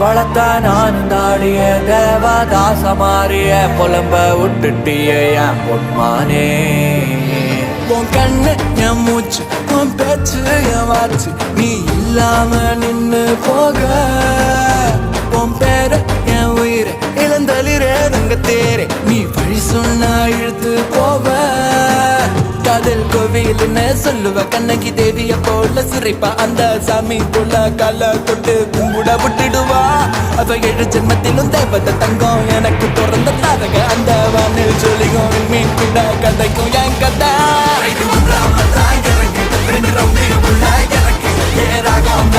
வளர்த்தா நானும் தாடிய தேவதாச மாறிய புலம்ப விட்டுட்டிய என் பொன்மானே உன் கண்ணு என் மூச்சு உன் பேச்சு என் வாச்சு நீ இல்லாம நின்னு போக உன் பேர என் உயிரை இளந்தளிரே தங்க தேரே நீ வழி சொன்னா இழுத்து போவ காதல் கோவில்னு சொல்லுவ கண்ணகி தேவிய போல சிரிப்பா அந்த சாமி போல கால தொட்டு கும்பிட விட்டுடுவா அவ 7 ஜென்மத்திலும் தேவத தங்கம் எனக்கு பிறந்த தாரக அந்த வானில் ஜொலியும் மீன் கூட கதைக்கும் என் கதை ஏராகம்